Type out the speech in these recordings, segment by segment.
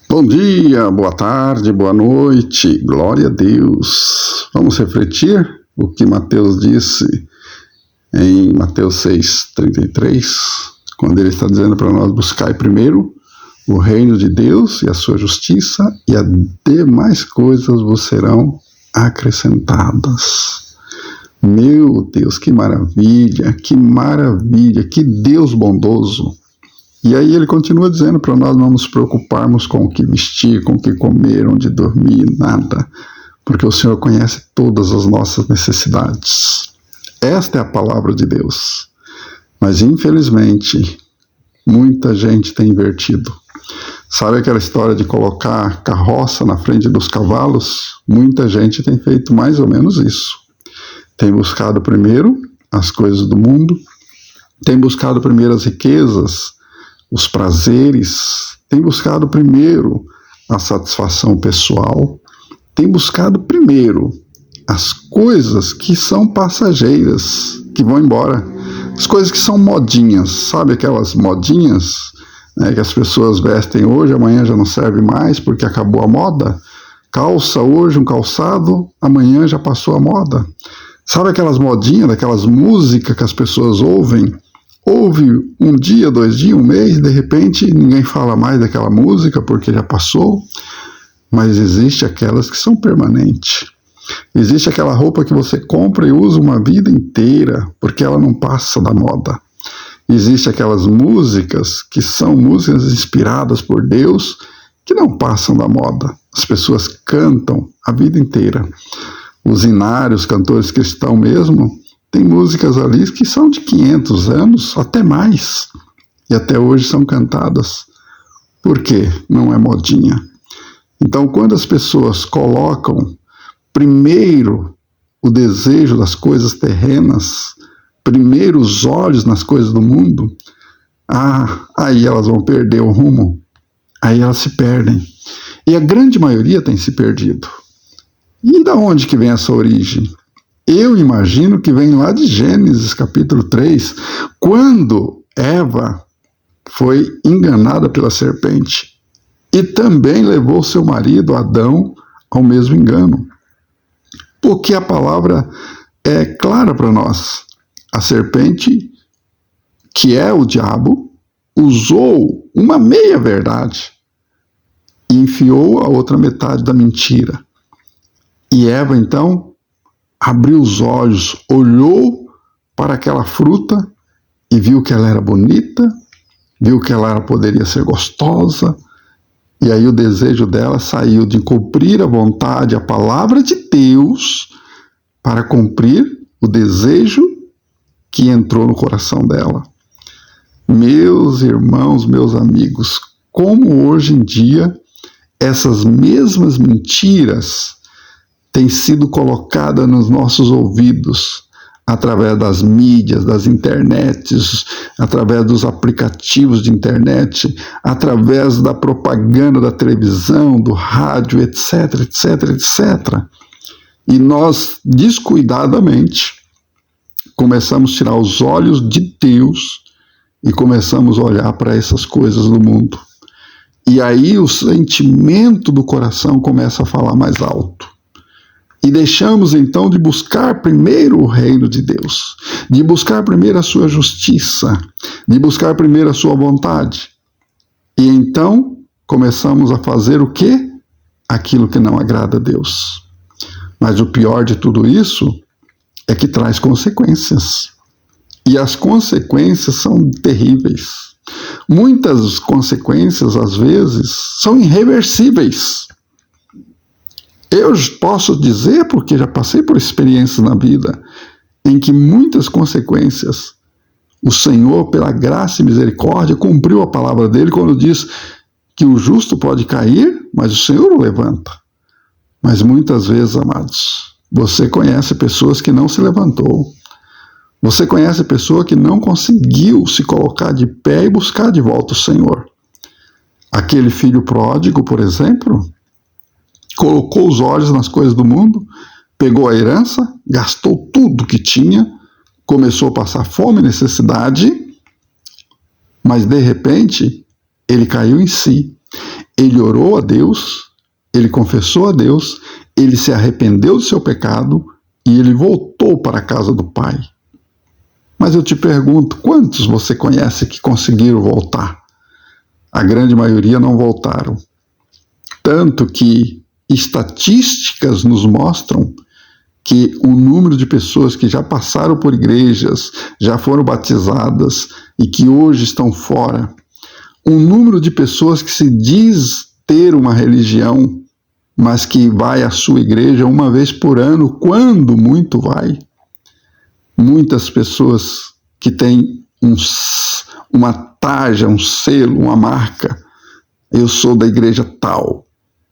Bom dia, boa tarde, boa noite, glória a Deus. Vamos refletir o que Mateus disse em Mateus 6,33, quando ele está dizendo para nós: buscai primeiro o reino de Deus e a sua justiça, e as demais coisas vos serão acrescentadas. Meu Deus, que maravilha, que Deus bondoso. E aí ele continua dizendo para nós não nos preocuparmos com o que vestir, com o que comer, onde dormir, nada, porque o Senhor conhece todas as nossas necessidades. Esta é a palavra de Deus. Mas infelizmente, muita gente tem invertido. Sabe aquela história de colocar carroça na frente dos cavalos? Muita gente tem feito mais ou menos isso. Tem buscado primeiro as coisas do mundo, tem buscado primeiro as riquezas, os prazeres, tem buscado primeiro a satisfação pessoal, tem buscado primeiro as coisas que são passageiras, que vão embora, as coisas que são modinhas, sabe aquelas modinhas, né, que as pessoas vestem hoje, amanhã já não serve mais porque acabou a moda? Calça hoje um calçado, amanhã já passou a moda. Sabe aquelas modinhas, daquelas músicas que as pessoas ouvem? Ouve um dia, 2 dias, um mês, de repente ninguém fala mais daquela música porque já passou. Mas existe aquelas que são permanentes. Existe aquela roupa que você compra e usa uma vida inteira porque ela não passa da moda. Existe aquelas músicas que são músicas inspiradas por Deus que não passam da moda. As pessoas cantam a vida inteira. Os hinários, cantores cristãos mesmo, tem músicas ali que são de 500 anos, até mais, e até hoje são cantadas. Por quê? Não é modinha. Então, quando as pessoas colocam primeiro o desejo das coisas terrenas, primeiro os olhos nas coisas do mundo, aí elas vão perder o rumo, aí elas se perdem. E a grande maioria tem se perdido. E da onde que vem essa origem? Eu imagino que vem lá de Gênesis capítulo 3, quando Eva foi enganada pela serpente e também levou seu marido Adão ao mesmo engano. Porque a palavra é clara para nós. A serpente, que é o diabo, usou uma meia-verdade e enfiou a outra metade da mentira. E Eva, então, abriu os olhos, olhou para aquela fruta e viu que ela era bonita, viu que ela poderia ser gostosa, e aí o desejo dela saiu de cumprir a vontade, a palavra de Deus, para cumprir o desejo que entrou no coração dela. Meus irmãos, meus amigos, como hoje em dia essas mesmas mentiras tem sido colocada nos nossos ouvidos, através das mídias, das internets, através dos aplicativos de internet, através da propaganda da televisão, do rádio, etc, etc, etc. E nós, descuidadamente, começamos a tirar os olhos de Deus e começamos a olhar para essas coisas do mundo. E aí o sentimento do coração começa a falar mais alto. E deixamos então de buscar primeiro o reino de Deus, de buscar primeiro a sua justiça, de buscar primeiro a sua vontade. E então começamos a fazer o quê? Aquilo que não agrada a Deus. Mas o pior de tudo isso é que traz consequências. E as consequências são terríveis. Muitas consequências, às vezes, são irreversíveis. Eu posso dizer, porque já passei por experiências na vida, em que muitas consequências, o Senhor, pela graça e misericórdia, cumpriu a palavra dele quando diz que o justo pode cair, mas o Senhor o levanta. Mas muitas vezes, amados, você conhece pessoas que não se levantou. Você conhece pessoa que não conseguiu se colocar de pé e buscar de volta o Senhor. Aquele filho pródigo, por exemplo, colocou os olhos nas coisas do mundo, pegou a herança, gastou tudo que tinha, começou a passar fome e necessidade, mas de repente ele caiu em si, ele orou a Deus, ele confessou a Deus, ele se arrependeu do seu pecado e ele voltou para a casa do Pai. Mas eu te pergunto, quantos você conhece que conseguiram voltar? A grande maioria não voltaram. Tanto que estatísticas nos mostram que o número de pessoas que já passaram por igrejas, já foram batizadas e que hoje estão fora, um número de pessoas que se diz ter uma religião, mas que vai à sua igreja uma vez por ano, quando muito vai. Muitas pessoas que têm uma tarja, um selo, uma marca. Eu sou da igreja tal,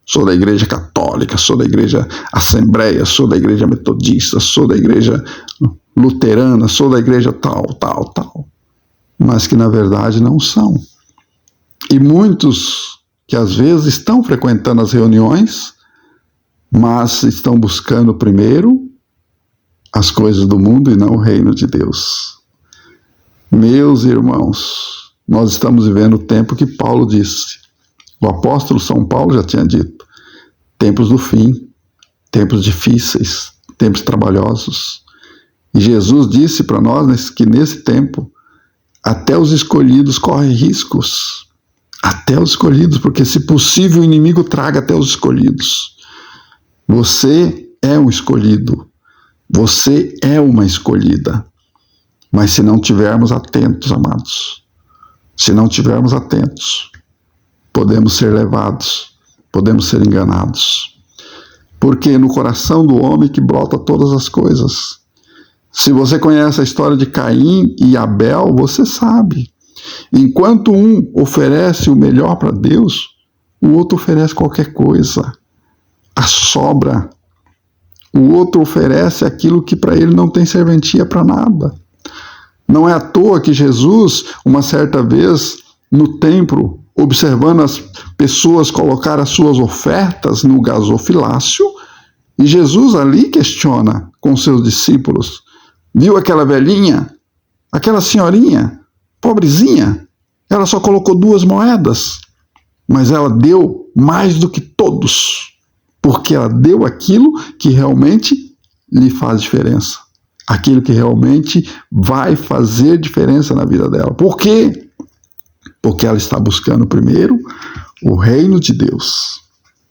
sou da igreja católica, sou da igreja assembleia, sou da igreja metodista, sou da igreja luterana, sou da igreja tal, tal, tal. Mas que na verdade não são. E muitos que às vezes estão frequentando as reuniões, mas estão buscando primeiro as coisas do mundo e não o reino de Deus. Meus irmãos, nós estamos vivendo o tempo que Paulo disse. O apóstolo São Paulo já tinha dito: tempos do fim, tempos difíceis, tempos trabalhosos. E Jesus disse para nós que nesse tempo até os escolhidos correm riscos. Até os escolhidos, porque se possível o inimigo traga até os escolhidos. Você é um escolhido. Você é uma escolhida. Mas se não tivermos atentos, amados, se não tivermos atentos, podemos ser levados, podemos ser enganados. Porque no coração do homem que brota todas as coisas. Se você conhece a história de Caim e Abel, você sabe. Enquanto um oferece o melhor para Deus, o outro oferece qualquer coisa. A sobra. O outro oferece aquilo que para ele não tem serventia para nada. Não é à toa que Jesus, uma certa vez, no templo, observando as pessoas colocar as suas ofertas no gasofilácio, e Jesus ali questiona com seus discípulos: viu aquela velhinha, aquela senhorinha, pobrezinha, ela só colocou 2 moedas, mas ela deu mais do que todos, porque ela deu aquilo que realmente lhe faz diferença, aquilo que realmente vai fazer diferença na vida dela. Por quê? Porque ela está buscando primeiro o reino de Deus.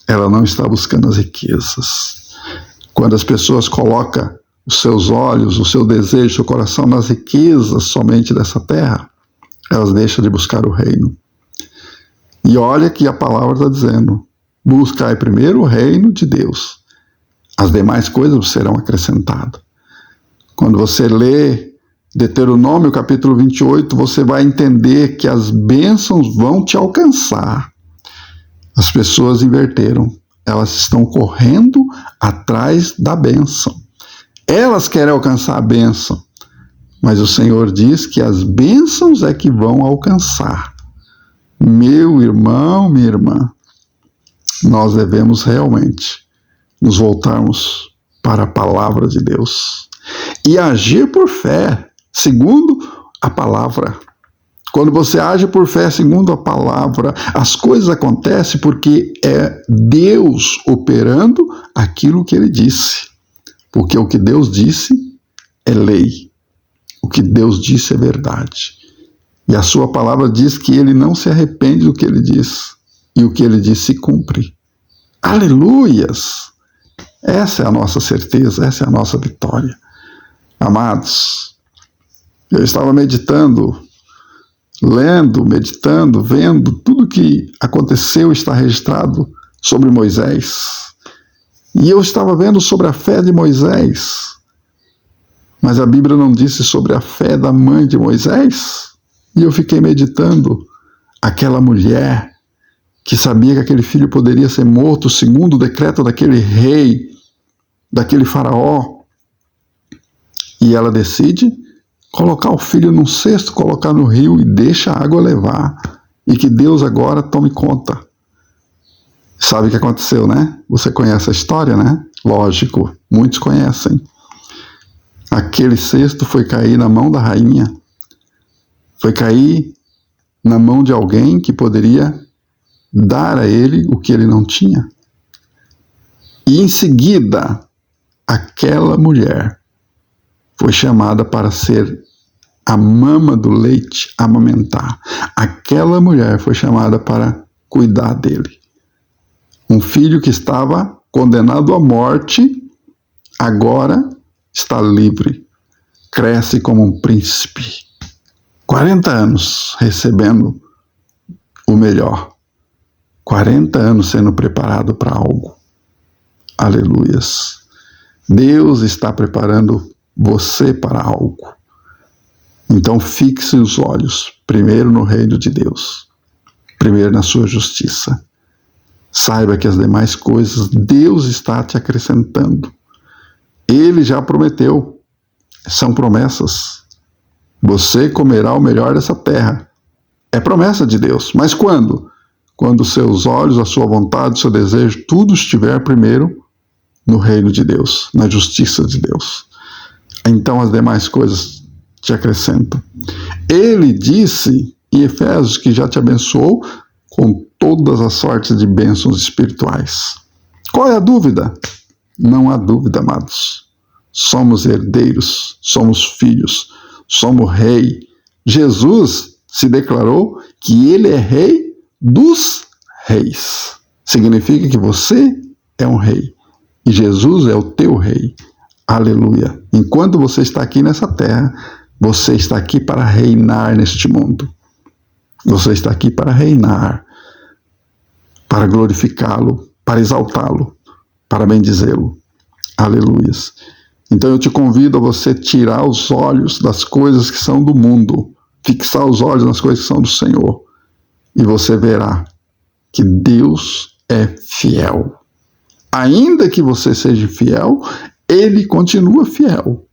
Ela não está buscando as riquezas. Quando as pessoas colocam os seus olhos, o seu desejo, o seu coração nas riquezas somente dessa terra, elas deixam de buscar o reino. E olha que a palavra está dizendo: buscai primeiro o reino de Deus. As demais coisas serão acrescentadas. Quando você lê Deuteronômio capítulo 28, você vai entender que as bênçãos vão te alcançar. As pessoas inverteram. Elas estão correndo atrás da bênção. Elas querem alcançar a bênção. Mas o Senhor diz que as bênçãos é que vão alcançar. Meu irmão, minha irmã, nós devemos realmente nos voltarmos para a palavra de Deus e agir por fé, segundo a palavra. Quando você age por fé, segundo a palavra, as coisas acontecem porque é Deus operando aquilo que Ele disse. Porque o que Deus disse é lei. O que Deus disse é verdade. E a sua palavra diz que Ele não se arrepende do que Ele diz. E o que Ele diz se cumpre. Aleluias! Essa é a nossa certeza, essa é a nossa vitória. Amados, eu estava meditando, lendo, meditando, vendo tudo que aconteceu, está registrado sobre Moisés. E eu estava vendo sobre a fé de Moisés. Mas a Bíblia não disse sobre a fé da mãe de Moisés? E eu fiquei meditando. Aquela mulher que sabia que aquele filho poderia ser morto segundo o decreto daquele rei, daquele faraó. E ela decide colocar o filho num cesto, colocar no rio e deixa a água levar. E que Deus agora tome conta. Sabe o que aconteceu, né? Você conhece a história, né? Lógico, muitos conhecem. Aquele cesto foi cair na mão da rainha. Foi cair na mão de alguém que poderia dar a ele o que ele não tinha. E em seguida, aquela mulher foi chamada para ser a mama do leite, amamentar. Aquela mulher foi chamada para cuidar dele. Um filho que estava condenado à morte, agora está livre. Cresce como um príncipe. 40 anos recebendo o melhor. 40 anos sendo preparado para algo. Aleluias. Deus está preparando você para algo. Então fixe os olhos, primeiro no reino de Deus, primeiro na sua justiça. Saiba que as demais coisas Deus está te acrescentando. Ele já prometeu, são promessas. Você comerá o melhor dessa terra. É promessa de Deus. Mas quando? Quando os seus olhos, a sua vontade, o seu desejo, tudo estiver primeiro no reino de Deus, na justiça de Deus. Então as demais coisas te acrescentam. Ele disse em Efésios que já te abençoou com todas as sortes de bênçãos espirituais. Qual é a dúvida? Não há dúvida, amados. Somos herdeiros, somos filhos, somos rei. Jesus se declarou que ele é rei dos reis. Significa que você é um rei e Jesus é o teu rei. Aleluia. Enquanto você está aqui nessa terra, você está aqui para reinar neste mundo. Você está aqui para reinar, para glorificá-lo, para exaltá-lo, para bendizê-lo. Aleluias. Então eu te convido a você tirar os olhos das coisas que são do mundo, fixar os olhos nas coisas que são do Senhor, e você verá que Deus é fiel. Ainda que você seja fiel, Ele continua fiel.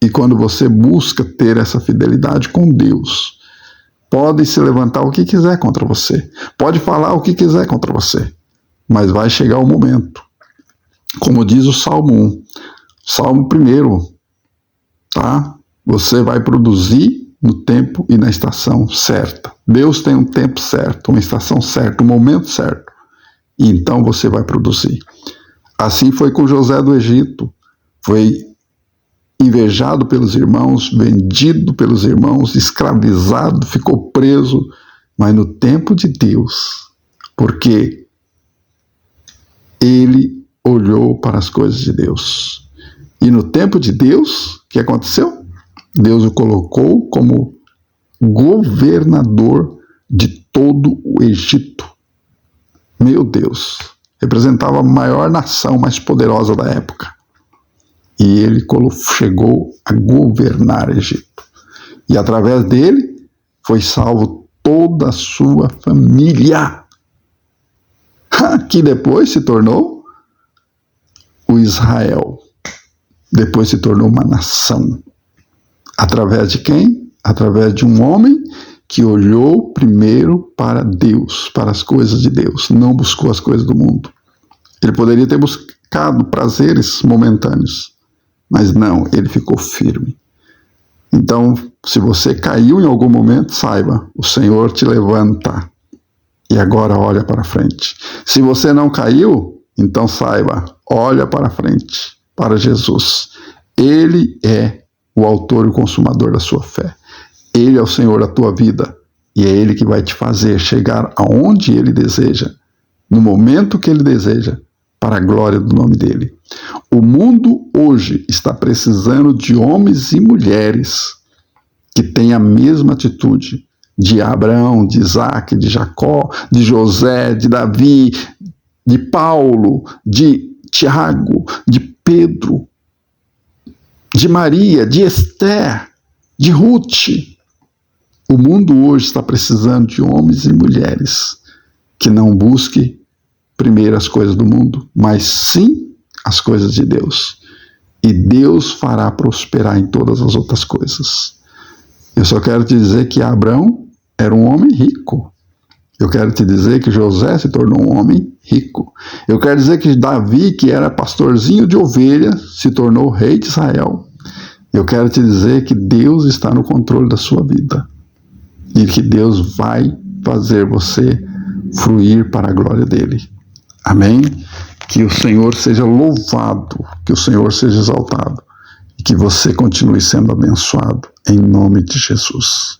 E quando você busca ter essa fidelidade com Deus, pode se levantar o que quiser contra você, pode falar o que quiser contra você, mas vai chegar o momento, como diz o Salmo 1, Salmo 1, tá? Você vai produzir no tempo e na estação certa. Deus tem um tempo certo, uma estação certa, um momento certo, e então você vai produzir. Assim foi com José do Egito, foi invejado pelos irmãos, vendido pelos irmãos, escravizado, ficou preso, mas no tempo de Deus, porque ele olhou para as coisas de Deus. E no tempo de Deus, o que aconteceu? Deus o colocou como governador de todo o Egito. Meu Deus, representava a maior nação, mais poderosa da época. E ele chegou a governar o Egito. E através dele foi salvo toda a sua família, que depois se tornou o Israel. Depois se tornou uma nação. Através de quem? Através de um homem que olhou primeiro para Deus, para as coisas de Deus, não buscou as coisas do mundo. Ele poderia ter buscado prazeres momentâneos, mas não, ele ficou firme. Então, se você caiu em algum momento, saiba, o Senhor te levanta e agora olha para frente. Se você não caiu, então saiba, olha para frente, para Jesus. Ele é o autor e o consumador da sua fé. Ele é o Senhor da tua vida e é Ele que vai te fazer chegar aonde Ele deseja, no momento que Ele deseja, para a glória do nome dEle. O mundo hoje está precisando de homens e mulheres que têm a mesma atitude de Abraão, de Isaac, de Jacó, de José, de Davi, de Paulo, de Tiago, de Pedro, de Maria, de Esther, de Ruth. O mundo hoje está precisando de homens e mulheres que não busquem primeiro as coisas do mundo, mas sim as coisas de Deus. E Deus fará prosperar em todas as outras coisas. Eu só quero te dizer que Abraão era um homem rico. Eu quero te dizer que José se tornou um homem rico. Eu quero dizer que Davi, que era pastorzinho de ovelhas, se tornou rei de Israel. Eu quero te dizer que Deus está no controle da sua vida. e que Deus vai fazer você fruir para a glória dele. Amém? Que o Senhor seja louvado, que o Senhor seja exaltado e que você continue sendo abençoado em nome de Jesus.